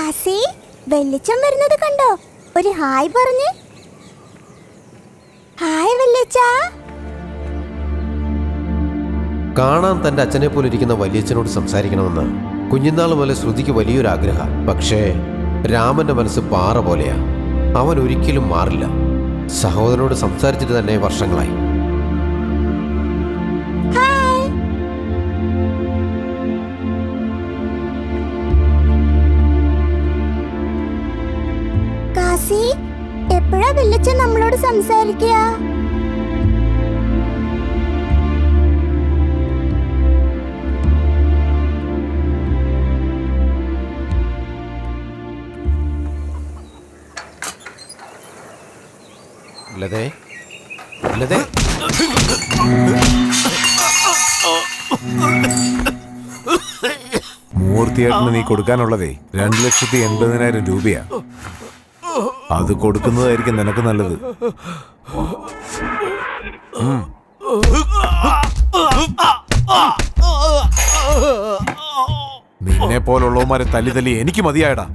കാസി, വെള്ളിച്ചം വരുന്നത് കണ്ടോ? ഒരു ഹായ് പറഞ്ഞ്. ഹായ് വെള്ളിച്ച. കാണാൻ തന്റെ അച്ഛനെ പോലെ ഇരിക്കുന്ന വലിയച്ഛനോട് സംസാരിക്കണമെന്ന് കുഞ്ഞുനാൾ മുതലേ ശ്രുതിക്ക് വലിയൊരു ആഗ്രഹം. പക്ഷേ രാമന്റെ മനസ്സ് പാറ പോലെയാ. അവൻ ഒരിക്കലും മാറില്ല. സഹോദരനോട് സംസാരിച്ചിട്ട് തന്നെ വർഷങ്ങളായി. കാസി, എപ്പോഴാ വെള്ളിച്ച നമ്മളോട് സംസാരിക്കുക? മൂർത്തിയേട്ടന് നീ കൊടുക്കാനുള്ളതേ 2,80,000 രൂപയാ. അത് കൊടുക്കുന്നതായിരിക്കും നിനക്ക് നല്ലത്. നിന്നെ പോലുള്ളവന്മാരെ തല്ലി എനിക്ക് മതിയായടാ.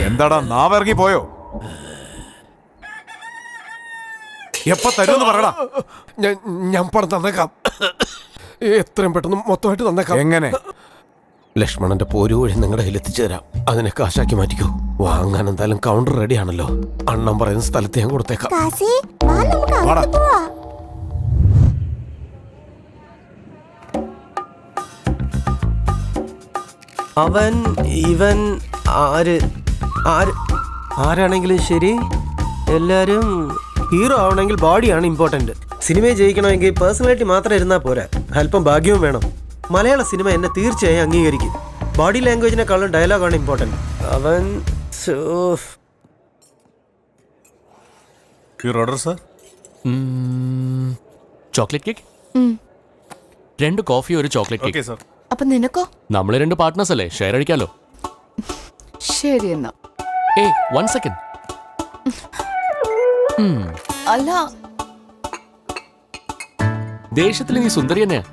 എന്താടാ നാവിറങ്ങി പോയോ? എപ്പ തരുമെന്ന് പറയടാ. ഞാൻ പണം തന്നേക്കാം. എത്രയും പെട്ടെന്ന് മൊത്തമായിട്ട് തന്നേക്കാം. എങ്ങനെ? ലക്ഷ്മണന്റെ പോരു വഴി നിങ്ങളുടെ കയ്യിൽ എത്തിച്ചു തരാം. അതിനെ കാശാക്കി മാറ്റിക്കോ. വാങ്ങാൻ എന്തായാലും കൗണ്ടർ റെഡിയാണല്ലോ. അണ്ണൻ പറയുന്ന സ്ഥലത്ത് ഞാൻ കൊടുത്തേക്കാം. കാസി, വാ, നമുക്ക് അങ്ങോട്ട് പോവാം. അവൻ ഇവൻ ആരാണെങ്കിലും ശരി, എല്ലാവരും ഹീറോ ആവണമെങ്കിൽ ബോഡിയാണ് ഇമ്പോർട്ടൻറ്റ്. സിനിമയിൽ ജയിക്കണമെങ്കിൽ പേഴ്സണാലിറ്റി മാത്രം ഇരുന്നാൽ പോരാ, അല്പം ഭാഗ്യവും വേണം. മലയാള സിനിമ എന്നെ തീർച്ചയായും അംഗീകരിക്കും. ബോഡി ലാംഗ്വേജിനെക്കാളും ഡയലോഗാണ് ഇമ്പോർട്ടൻറ്റ്. അവൻ chocolate cake, 2 coffee, 1 chocolate cake. അപ്പൊ നിനക്കോ? നമ്മള് 2 പാർട്ട്നേഴ്സ് അല്ലേ, ഷെയർ അടിക്കാലോ. ശരി എന്നാ. 1 സെക്കൻഡ്. അല്ല, ദേഷ്യത്തിൽ നീ സുന്ദരി തന്നെയാ.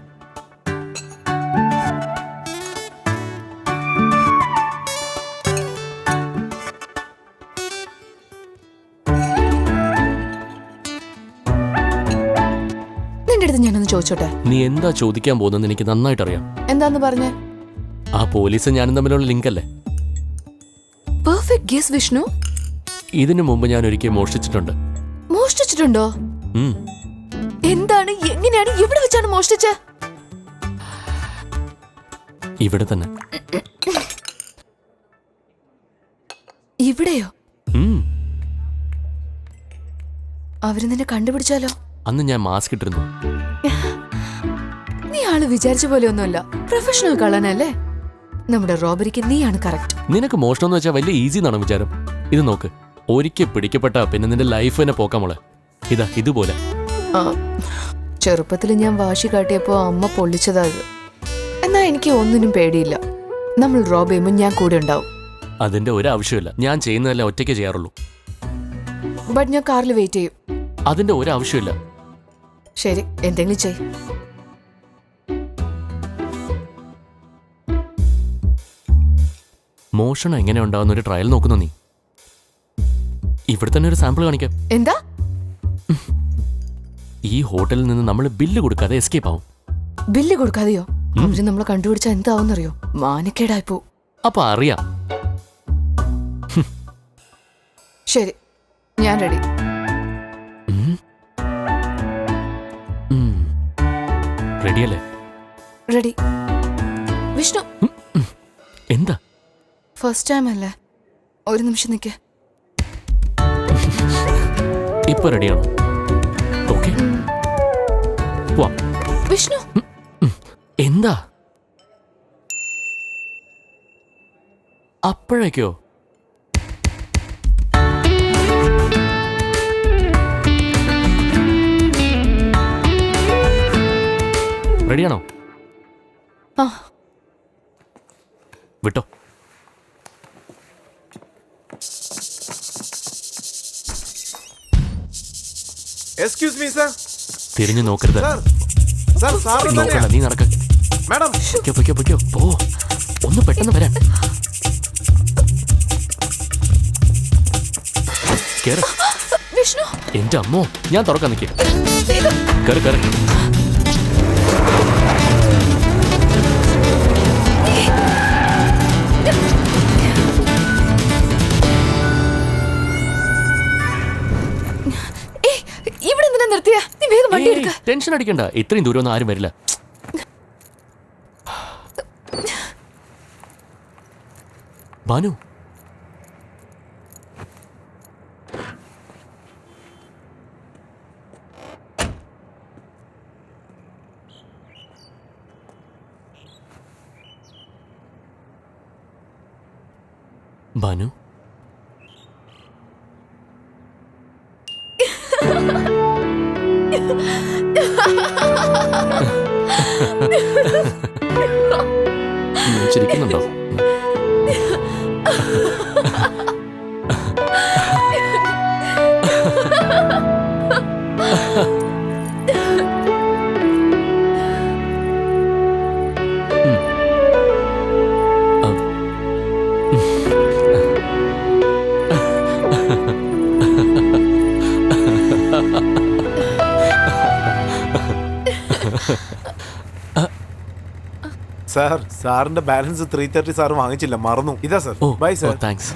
നിന്റെ അടുത്ത് ഞാനൊന്ന് ചോദിച്ചോട്ടെ? നീ എന്താ ചോദിക്കാൻ പോകുന്നെന്ന് എനിക്ക് നന്നായിട്ട് അറിയാം. എന്താന്ന് പറഞ്ഞേ? ആ പോലീസ് ഞാനും തമ്മിലുള്ള ലിങ്ക് അല്ലേ? Perfect guess Vishnu. ഇതിനു മുമ്പ് ഞാൻ ഒരിക്കൽ മോഷ്ടിച്ചിട്ടുണ്ട്. മോഷ്ടിച്ചിട്ടുണ്ടോ? എന്താണ്, എങ്ങനെയാണ്, എവിടെ വെച്ചാണ് മോഷ്ടിച്ചത്? ഇവിടെ തന്നെ. ഇവിടെയോ? അവര് നിന്നെ കണ്ടുപിടിച്ചാലോ? അന്ന് ഞാൻ മാസ്ക് ഇട്ടിരുന്നു. നീ ആള് വിചാരിച്ച പോലെ ഒന്നുമല്ല, പ്രൊഫഷണൽ കള്ളനല്ലേ. നമ്മുടെ റോബറിക്ക് നീയാണ് കറക്റ്റ്. നിനക്ക് മോഷണം എന്ന് വെച്ചാൽ വലിയ ഈസി എന്നാണ് വിചാരം. ഇത് നോക്ക്, ഒരിക്കൽ പിടിക്കപ്പെട്ട പിന്നെ നിന്റെ ലൈഫ് തന്നെ പോക്കാമോളെ. ഇതാ ഇതുപോലെ. ചെറുപ്പത്തിൽ ഞാൻ വാശി കാട്ടിയപ്പോ അമ്മ പൊള്ളിച്ചതാ ഇത്. എന്നാ എനിക്ക് ഒന്നിനും പേടിയില്ല. നമ്മൾ റോബ് ചെയ്യുമ്പോൾ ഞാൻ കൂടെ ഉണ്ടാവും. അതിന്റെ ഒരു ആവശ്യമില്ല. ഞാൻ ചെയ്യുന്നതെല്ലാം ഒറ്റയ്ക്ക് ചെയ്യാറുള്ളൂ. ബട്ട് ഞാൻ കാറിൽ വെയിറ്റ് ചെയ്യും. അതിന്റെ ഒരു ആവശ്യമില്ല. ശരി, എന്തെങ്കിലും ചെയ്. മോഷണം എങ്ങനെ ഉണ്ടാവുന്ന ഒരു ട്രയൽ നോക്കുന്നു നീ. ഇവിടെ തന്നെ ഒരു സാമ്പിൾ കാണിക്കാം. എന്താ? ഈ ഹോട്ടലിൽ നിന്ന് നമ്മൾ ബില്ല് കൊടുക്കാതെ എസ്കേപ്പ് ആവും. ബില്ല് കൊടുക്കാതെയോ? അവര് നമ്മളെ കണ്ടുപിടിച്ചാൽ എന്താവുന്നറിയോ? മാനക്കേടായിപ്പോ. അപ്പൊ അറിയാം. ശരി, ഞാൻ റെഡി. റെഡിയല്ലേ? റെഡി. വിഷ്ണു, എന്താ? ഫസ്റ്റ് ടൈം അല്ലേ, ഒരു നിമിഷം നിൽക്കേ. ഇപ്പൊ റെഡിയാണോ? ഓക്കെ, പോവാം. വിഷ്ണു, എന്താ? അപ്പോഴേക്കോ? റെഡിയാണോ? ആ, വിട്ടോ. Excuse me sir. തിരിഞ്ഞു നോക്കരുത്. നോക്കണ്ട, നീ നടക്ക. മാഡം, പൊയ്ക്കോ. പോ, ഒന്ന് പെട്ടെന്ന് വരാൻ. കേറ്. വിഷ്ണു എന്റെ അമ്മോ, ഞാൻ തുറക്കാൻ നിൽക്കുക. വേഗം. കയറി കയറി. ഇവിടെ എന്തിനാ നിർത്തിയ? നീ വേഗം വണ്ടി എടുക്ക. ടെൻഷൻ അടിക്കണ്ട, ഇത്രയും ദൂരം ഒന്നും ആരും വരില്ല. ബാനു, ബാനു, ചിരിക്കുന്നുണ്ടോ? സാർ, സാറിന്റെ ബാലൻസ് 330 സാർ വാങ്ങിച്ചില്ല, മറന്നു. ഇതാ sir. Bye sir. Thanks.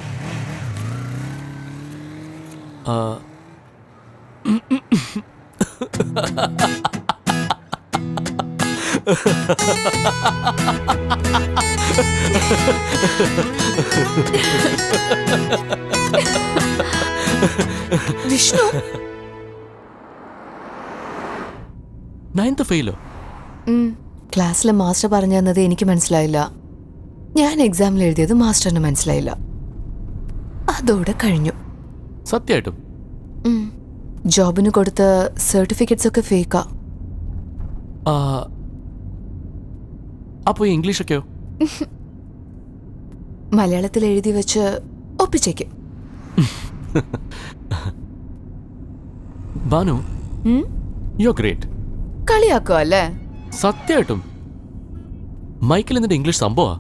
Vishnu 9th ഫെയിലോ? ക്ലാസ്സിലെ മാസ്റ്റർ പറഞ്ഞു തന്നത് എനിക്ക് മനസ്സിലായില്ല. ഞാൻ എക്സാമിൽ എഴുതിയത് മാസ്റ്ററിന് മനസ്സിലായില്ല. അതോടെ കഴിഞ്ഞു. സത്യമായിട്ടും? ജോബിന് കൊടുത്ത സർട്ടിഫിക്കറ്റ്സ് ഒക്കെ ഫേക്കാ. അപ്പോ ഇംഗ്ലീഷൊക്കെയോ? മലയാളത്തിൽ എഴുതി വെച്ച് ഒപ്പിച്ചേക്കും. Banu, you are great. കളിയാക്കോ അല്ലേ? സത്യമായിട്ടും മൈക്കിൽ എന്നിട്ട് ഇംഗ്ലീഷ് സംഭവമാ.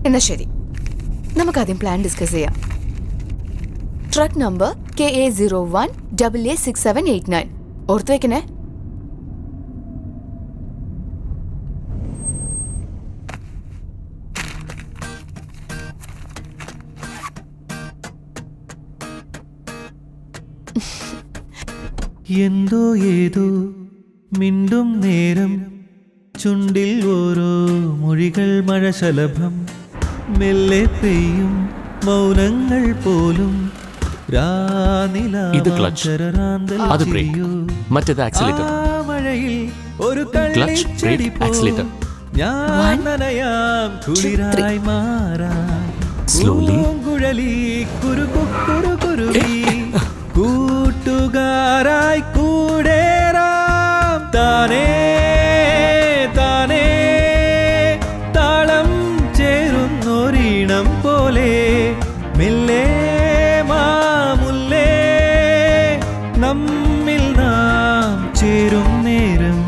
എന്നാ ശരി, നമുക്കാദ്യം പ്ലാൻ ഡിസ്കസ് ചെയ്യാം. ട്രക്ക് നമ്പർ KA01AA6789 ഓർത്ത് വെക്കണേ. എന്തോ ഏതോ മിണ്ടും നേരം, ചുണ്ടിൽ ഓരോ മൊഴികൾ മഴശലഭം, മെല്ലെ പെയ്യും മൗനങ്ങൾ പോലും ഇത് ക്ലച്ച്, അത് ബ്രേക്ക്, മറ്റേത് ആക്സിലേറ്റർ. മഴയിൽ ഒരു ക്ലച്ച്, ബ്രേക്ക്, ആക്സിലേറ്റർ. ഞാൻ നനയാം കുളിരായി മാറാം. സ്ലോലി. കുഴലി കുരുകുരുകുരുവി കൂട്ടുകാരായി കൂടേറാം. താനേ താനേ താളം ചേരുന്നൊരീണം പോലെ മെല്ലെ മാമുല്ലേ നമ്മിൽ നാം ചേരും നേരം.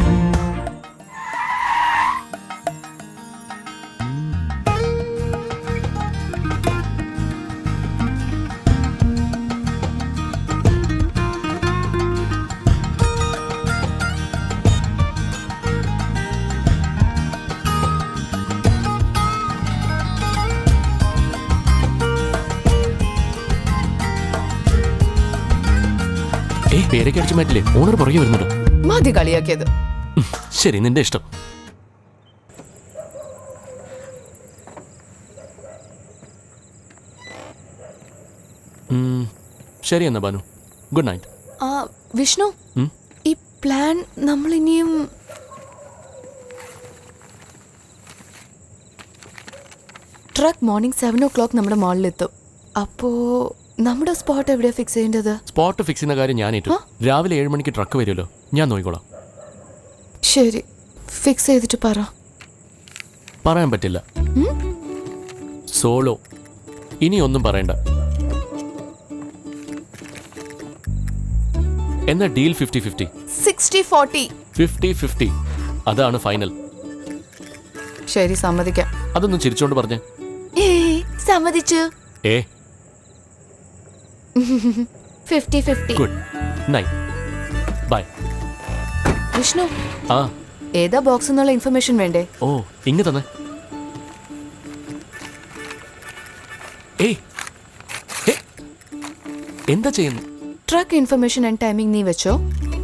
പേരൊക്കെ അടിച്ചു മാറ്റില്ലേ? ഓണർ പുറകെ വരുന്നുണ്ട്. മതി കളിയാക്കിയത്. ശരി, നിന്റെ ഇഷ്ടം. ശരി എന്നാ ബാനു, ഗുഡ് നൈറ്റ്. വിഷ്ണു, ഈ പ്ലാൻ നമ്മൾ ഇനിയും ട്രക്ക് മോർണിംഗ് 7 o'clock നമ്മുടെ മാളിലെത്തും. അപ്പോ നമ്മുടെ സ്പോട്ട് എവിടെയാ ഫിക്സ് ചെയ്യേണ്ടത്? സ്പോട്ട് ഫിക്സ് ചെയ്യുന്ന കാര്യം ഞാൻ ഏറ്റു. രാവിലെ 7 മണിക്ക് ട്രക്ക് വരുമല്ലോ, ഞാൻ നോക്കിക്കോളാം. ശരി, ഫിക്സ് ചെയ്തിട്ട് പറയാൻ പറ്റില്ല. സോളോ, ഇനി ഒന്നും പറയണ്ട. എന്നാ ഡീൽ 50-50. 60-40. 50-50, അതാണ് ഫൈനൽ. ശരി, സമ്മതിക്കാം. അതൊന്നും ചിരിച്ചോണ്ട് പറഞ്ഞേ. സമ്മതിച്ചു. ഏ 50-50. Good night bye. വിഷ്ണു, ആ ഏതാ ബോക്സ് എന്നുള്ള ഇൻഫർമേഷൻ വേണ്ടേ? ഓ ഇങ്ങ് തന്നെ. ഏയ് എന്താ ചെയ്യുന്നു? ട്രക്ക് ഇൻഫർമേഷൻ ആൻഡ് ടൈമിംഗ് നീ വെച്ചോ,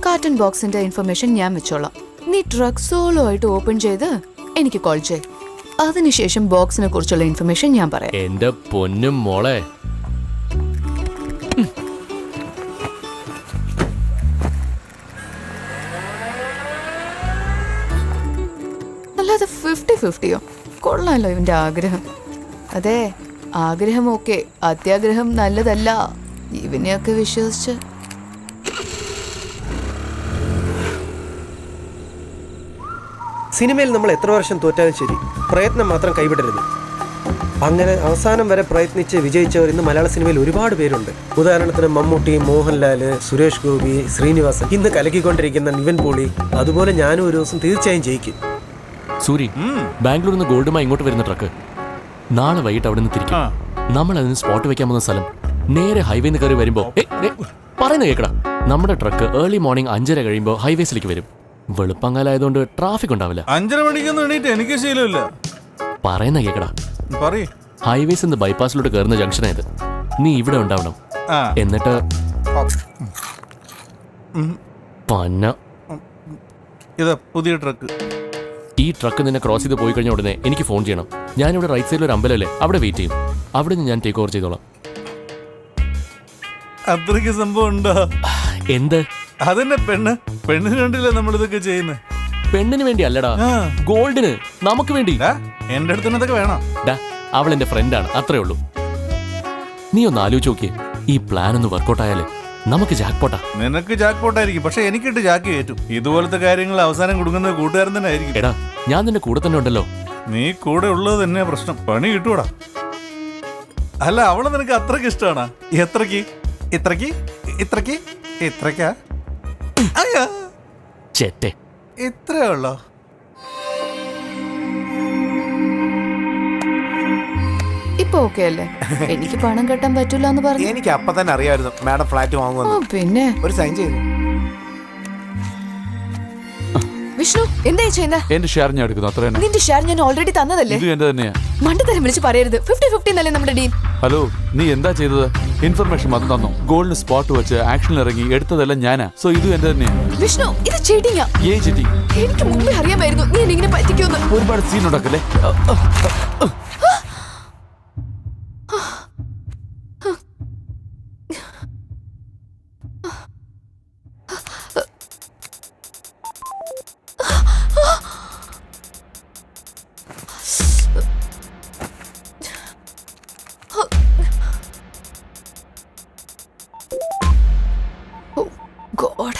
കാർട്ടൺ ബോക്സിന്റെ ഇൻഫർമേഷൻ ഞാൻ വെച്ചോളാം. നീ ട്രക്ക് സോളോ ആയിട്ട് ഓപ്പൺ ചെയ്ത് എനിക്ക് കോൾ ചെയ്. അതിനുശേഷം ബോക്സിനെ കുറിച്ചുള്ള ഇൻഫർമേഷൻ ഞാൻ പറയാം. എന്റെ പൊന്നും മോളെ, അല്ലാതെ 50-50യോ? കൊള്ളാമല്ലോ ഇവന്റെ ആഗ്രഹം. അതെ, ആഗ്രഹം ഓക്കെ, അത്യാഗ്രഹം നല്ലതല്ല. ഇവനെയൊക്കെ വിശ്വസിച്ച് സിനിമയിൽ നമ്മൾ എത്ര വർഷം തോറ്റാലും ശരി, പ്രയത്നം മാത്രം കൈവിടരുത്. അങ്ങനെ അവസാനം വരെ പ്രയത്നിച്ച് വിജയിച്ചവർ ഇന്ന് മലയാള സിനിമയിൽ ഒരുപാട് പേരുണ്ട്. ഉദാഹരണത്തിന് മമ്മൂട്ടി, മോഹൻലാൽ, സുരേഷ് ഗോപി, ശ്രീനിവാസൻ, ഇന്ന് കലക്കിക്കൊണ്ടിരിക്കുന്ന നിവിൻ പോളി. അതുപോലെ ഞാനും ഒരു ദിവസം തീർച്ചയായും ജയിക്കും. സൂരി, ബാംഗ്ലൂരിൽ നിന്ന് ഗോൾഡുമായി ഇങ്ങോട്ട് വരുന്ന ട്രക്ക് നാളെ വൈകിട്ട് അവിടെ നിന്ന് തിരിക്കും. നമ്മൾ അതിന് സ്പോട്ട് വെക്കാൻ പോകുന്ന സ്ഥലം നേരെ ഹൈവേന്ന് കയറി വരുമ്പോ പറയുന്ന കേക്കടാ, നമ്മുടെ ട്രക്ക് ഏർലി മോർണിംഗ് 5:30 കഴിയുമ്പോൾ ഹൈവേസിലേക്ക് വരും. വെളുപ്പങ്കാലായതുകൊണ്ട് ട്രാഫിക് ഉണ്ടാവില്ല. 5:30 മണിക്കൊന്നും എണീറ്റ് എനിക്ക് ശീലമില്ല. പറയുന്ന കേക്കടാ, ഹൈവേസ് നിന്ന് ബൈപ്പാസിലോട്ട് കയറുന്ന ജംഗ്ഷനായത്. നീ ഇവിടെ ഉണ്ടാവണം. എന്നിട്ട് പന്ന ഇതാ പുതിയ ട്രക്ക്. ഈ ട്രക്ക് നിന്നെ ക്രോസ് ചെയ്ത് പോയി കഴിഞ്ഞ ഉടനെ എനിക്ക് ഫോൺ ചെയ്യണം. ഞാനിവിടെ റൈറ്റ് സൈഡിൽ ഒരു അമ്പലമല്ലേ, അവിടെ വെയിറ്റ് ചെയ്യും. അവിടെ നിന്ന് ഞാൻ ടേക്ക് ഓവർ ചെയ്തോളാം. അത്രയ്ക്ക് സംഭവം ഉണ്ടോ? എന്ത്? അതന്നെ പെണ്ണിന് കണ്ടില്ല നമ്മളിതൊക്കെ ചെയ്യുന്നത്. പെണ്ണിന് വേണ്ടി അല്ലടാ, ഗോൾഡിന്, നമുക്ക് വേണ്ടി. എന്റെ അടുത്ത് ഇതൊക്കെ വേണം. അവൾ എന്റെ ഫ്രണ്ടാണ്, അത്രേ ഉള്ളൂ. നീ ഒന്ന് ആലോചിച്ച് നോക്കിയേ, ഈ പ്ലാൻ ഒന്ന് വർക്കൗട്ട് ആയാലേ നമുക്ക് ജാക്ക്പോട്ടാ. നിനക്ക് ജാക്ക്പോട്ടായിരിക്കും, പക്ഷെ എനിക്കിട്ട് ജാക്ക് കയറ്റും. ഇതുപോലത്തെ കാര്യങ്ങൾ അവസാനം കൊടുക്കുന്നത് കൂട്ടുകാരൻ തന്നെ ആയിരിക്കും. എടാ, ഞാൻ നിന്റെ കൂടെ തന്നെ ഉണ്ടല്ലോ. നീ കൂടെ ഉള്ളത് തന്നെയാ പ്രശ്നം. പണി കിട്ടൂടാ. അല്ല, അവളെ നിനക്ക് അത്രയ്ക്ക് ഇഷ്ടമാണോ? എത്രക്ക്? ഇത്രക്ക്? ഇത്രക്ക്? ഇത്രക്കാ? ചേട്ടെ, ഇത്രേ ഉള്ളോ? ഇപ്പൊ ഓക്കെ അല്ലേ? എനിക്ക് പണം കെട്ടാൻ പറ്റൂല എന്ന് പറഞ്ഞു. എനിക്ക് അപ്പൊ തന്നെ അറിയാമായിരുന്നു മാഡം ഫ്ലാറ്റ് വാങ്ങുമെന്ന്. പിന്നെ ഒരു സൈൻ ചെയ്തു. വിഷ്ണു, എന്താ ചെയ്യുന്നത്? എന്റെ ഷെയർ ഞാൻ എടുക്കുന്നു, അത്ര തന്നെ. നിന്റെ ഷെയർ ഞാൻ ഓൾറെഡി തന്നതല്ലേ? ഇത് എന്റെ തന്നെയാ. മണ്ടത്തരം വിളിച്ച് പറയരുത്. 50-50 എന്നല്ലേ നമ്മുടെ ഡീൽ. ഹലോ, നീ എന്താ ചെയ്തത്? ഇൻഫർമേഷൻ മാത്രം തന്നു. ഗോൾഡിന് സ്പോട്ട് വെച്ച് ആക്ഷനിൽ ഇറങ്ങി എടുത്തതെല്ലാം ഞാനാ. സോ ഇത് എന്റെ തന്നെയാ. വിഷ്ണു, ഇത് ചീറ്റിംഗാ. ഏ ചീറ്റിംഗ്? എനിക്ക് മുമ്പേ അറിയാമായിരുന്നു നീ എന്നെ ഇങ്ങനെ പറ്റിക്കുമെന്ന്. ഒരുപാട് സീൻ ഉണ്ടാക്കല്ലേ. God.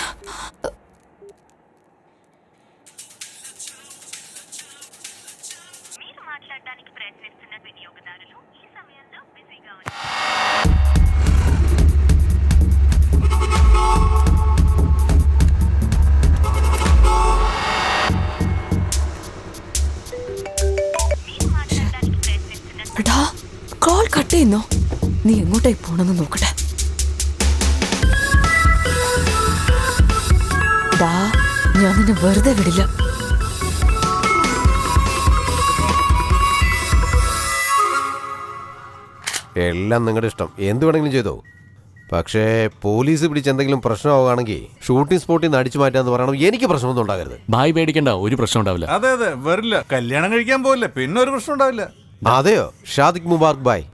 మీరు మాట్లాడడానికి ప్రయత్నిస్తున్న వినియోగదారులు ఈ సమయంలో బిజీగా എടാ, കോൾ കട്ട് ചെയ്യുന്നോ? നീ എങ്ങോട്ടായി പോണെന്ന് നോക്കട്ടെ. ഞാൻ നിന്നെ വെറുതെ വിടില്ല. എല്ലാം നിങ്ങളുടെ ഇഷ്ടം, എന്ത് വേണമെങ്കിലും ചെയ്തോ. പക്ഷേ പോലീസ് പിടിച്ച് എന്തെങ്കിലും പ്രശ്നമാവുകയാണെങ്കിൽ ഷൂട്ടിംഗ് സ്പോട്ടിൽ നിന്ന് അടിച്ചു മാറ്റാന്ന് പറയണം. എനിക്ക് പ്രശ്നമൊന്നും ഉണ്ടാകരുത്. ഭായ് പേടിക്കണ്ട, ഒരു പ്രശ്നം ഉണ്ടാവില്ല. അതെ അതെ, വരില്ല. കല്യാണം കഴിക്കാൻ പോവില്ല, പിന്നെ ഒരു പ്രശ്നം ഉണ്ടാവില്ല. അതെയോ? ഷാദിഖ് മുബാർക്ക് ബായ്.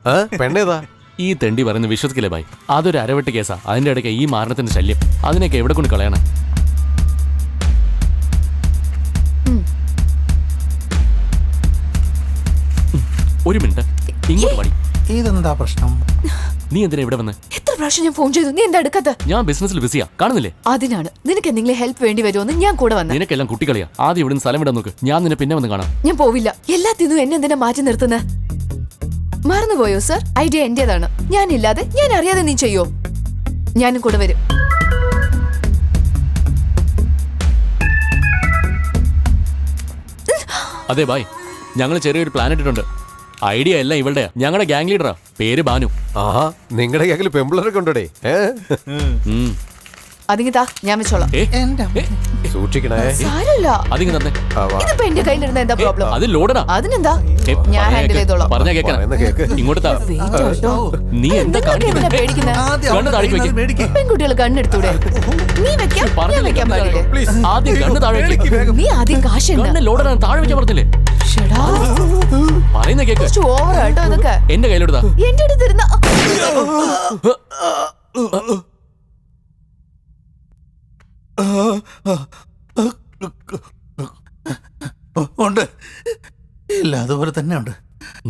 പെണ്ണേതാ? ഈ തെണ്ടി പറയുന്നത് വിശ്വസിക്കില്ലേ ഭായ്? അതൊരു അരവെട്ട് കേസാ. അതിന്റെ ഇടയ്ക്ക് ഈ മാരണത്തിന്റെ ശല്യം, അതിനൊക്കെ എവിടെ കൊണ്ട് കളയണം? ഒരു മിനിറ്റ്, ഇങ്ങോട്ട് പടി. ഇതെന്താ പ്രശ്നം? നീ എന്തിനാ ഇവിടെ വന്ന്? എത്ര പ്രാവശ്യം ഞാൻ ഫോൺ ചെയ്തു, നീ എന്താ എടുക്കാത്ത? ഞാൻ ബിസിനസ്സിൽ ബിസിയാ, കാണുന്നില്ലേ? അതിനാണ് നിനക്ക് എന്തെങ്കിലും ഹെൽപ്പ് വേണ്ടി വരുമെന്ന് ഞാൻ കൂടെ വന്ന. നിനക്കെല്ലാം കുട്ടികളിയാ. ആദ്യം ഇവിടുന്ന് സ്ഥലം വിടാൻ നോക്ക്. ഞാൻ നിന്നെ പിന്നെ വന്ന് കാണാം. ഞാൻ പോവില്ല. എല്ലാത്തിനും എന്നെ എന്തിനാ മാറ്റി നിർത്തുന്നത്? മറന്നുപോയോ സർ? ഐഡിയ എന്റേതാണ്. ഞാനില്ലാതെ, ഞാൻ അറിയാതെ നീ ചെയ്യോ? ഞാനും കൂടെ വരും. അതെ ബായ്, ഞങ്ങൾ ചെറിയൊരു പ്ലാൻ ഇട്ടിട്ടുണ്ട്. ഐഡിയ എല്ലാം ഇവളുടെ. ഞങ്ങളുടെ ഗ്യാങ് ലീഡറാ, പേര് ബാനു. ആഹാ, നിങ്ങളുടെ കേക്കിൽ പെമ്പിളറൊക്കെ ഉണ്ടോടേ? ഉം. അതിങ്ങി താ, ഞാൻ വെച്ചോളാം. സൂക്ഷിക്കണേ. സാരമില്ല, അതിങ്ങ് തന്നെ. ഇതിപ്പോ എന്റെ കയ്യിലിരുന്ന എന്താ പ്രോബ്ലം? അത് ലോഡനാ. അതിനെന്താ, ഞാൻ ഹാൻഡിൽ ചെയ്തോളാം. പറഞ്ഞാ കേക്കണ. പറയുന്ന കേക്ക്. ഇങ്ങോട്ട് താ. വെയിറ്റ് കേട്ടോ. നീ എന്താ കാണിക്കുന്നത്? പേടിക്കുന്നത്? കണ്ണ് താഴേക്ക് വെക്ക്. പെൺകുട്ടികൾ കണ്ണെടുത്തൂടെ? നീ വെക്കാം, ഞാൻ വെക്കാൻ പാടില്ലേ? ആദ്യം കണ്ണ് താഴേക്ക് വെക്ക്. നീ ആദ്യം കാശ് കണ്ണ് ലോഡനാണ്, താഴെ വെക്കാൻ പറഞ്ഞില്ലേ? ഷെടാ, പറയുന്ന കേക്ക്. കുറച്ച് ഓവറാട്ടോ ഇതൊക്കെ. എന്റെ കയ്യിലെടുത്താ. എന്റെ അടുത്തിരുന്ന ഉണ്ട്, ഇല്ല അതുപോലെ തന്നെ ഉണ്ട്.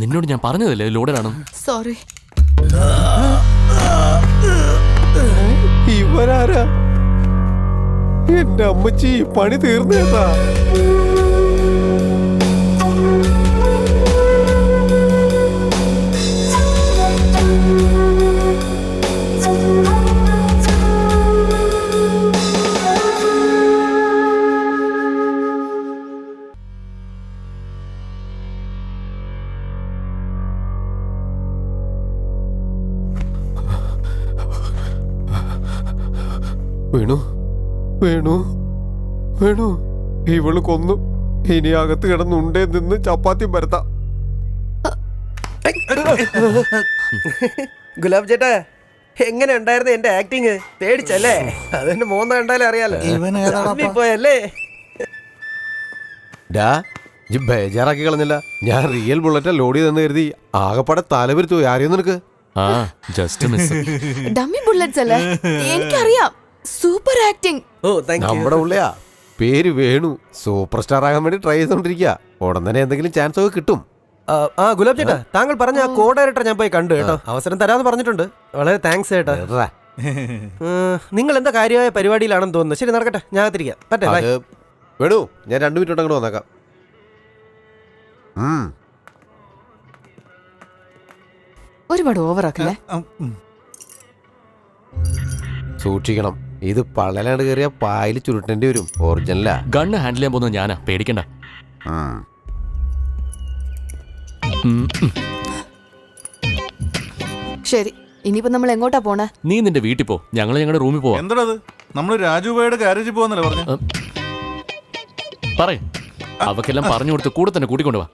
നിന്നോട് ഞാൻ പറഞ്ഞതല്ലേ ലോഡനാണ്. സോറി. ഇവരാരാ? എന്റെ അമ്മച്ചി, പണി തീർന്നേട്ടാ. വേണു, വേണു, വേണു, ഇവള് കൊന്നു. ഇനി അകത്ത് കിടന്നുണ്ടേ നിന്ന് ചപ്പാത്തി പരത്താം. ഗുലാബ് ചേട്ടാ, എങ്ങനെ ഉണ്ടായിരുന്നു എന്റെ ആക്ടിങ്? പേടിച്ചല്ലേ? അതെന്റെ മോന്ത കണ്ടാലേ അറിയാലോ. പോയല്ലേ? ഡാ, ഇജ്ജ് ബേജാറാക്കി കളഞ്ഞില്ല. ഞാൻ റിയൽ ബുള്ളറ്റ് ലോഡ് ചെയ്തെന്ന് കരുതി ആകപ്പാടെ തലവരുത്തു. ആരെയും നിനക്ക്? ആ, ജസ്റ്റ് മിസ്. ഡമ്മി ബുള്ളറ്റ്സ് അല്ലേ? എനിക്കറിയാം. Super acting. Oh, thank you. നമ്മുടെ ഉള്ളയാ, പേര് വേണു. സൂപ്പർ സ്റ്റാർ ആകാൻ വേണ്ടി ട്രൈ ചെയ്തോണ്ടിരിക്കുക. ഉടൻ തന്നെ എന്തെങ്കിലും ചാൻസ് ഒക്കെ കിട്ടും. ആ ഗുലാബ് ചേട്ടാ, താങ്കൾ പറഞ്ഞ ആ കോ ഡയറക്ടർ ഞാൻ പോയി കണ്ടു കേട്ടോ. അവസരം തരാന്ന് പറഞ്ഞിട്ടുണ്ട്. വളരെ താങ്ക്സ് ചേട്ടാ. എടാ, നിങ്ങൾ എന്താ കാര്യമായ പരിപാടിയിലാണെന്ന് തോന്നുന്നു. ശരി, നടക്കട്ടെ, ഞാൻ അകത്തിരിക്കാം. പറ്റേ? അത് വേണു, ഞാൻ 2 മിനിറ്റ് അങ്ങോട്ട് വന്നേക്കാം. ഒരുപാട് ഓവറാക്കല്ലേ? സൂക്ഷിക്കണം, ഇത് പള്ളലാണ്ട് കയറിയ പായൽ ചുരുട്ടേണ്ടി വരും. ഒറിജിനലാ. ഗണ്ണ് ഹാൻഡിൽ ചെയ്യാൻ പോകുന്നത് ഞാനാ, പേടിക്കണ്ട. ശരി, ഇനിയിപ്പോ നമ്മൾ എങ്ങോട്ടാ പോണേ? നീ നിന്റെ വീട്ടിൽ പോ, ഞങ്ങള് ഞങ്ങളുടെ റൂമിൽ പോവാ. എന്താണത്? നമ്മള് രാജുബായുടെ ഗാരേജിൽ പോകുന്നല്ലേ പറഞ്ഞു? പറയും. അവക്കെല്ലാം പറഞ്ഞു കൊടുത്ത് കൂടെ തന്നെ കൂട്ടിക്കൊണ്ടുവാ.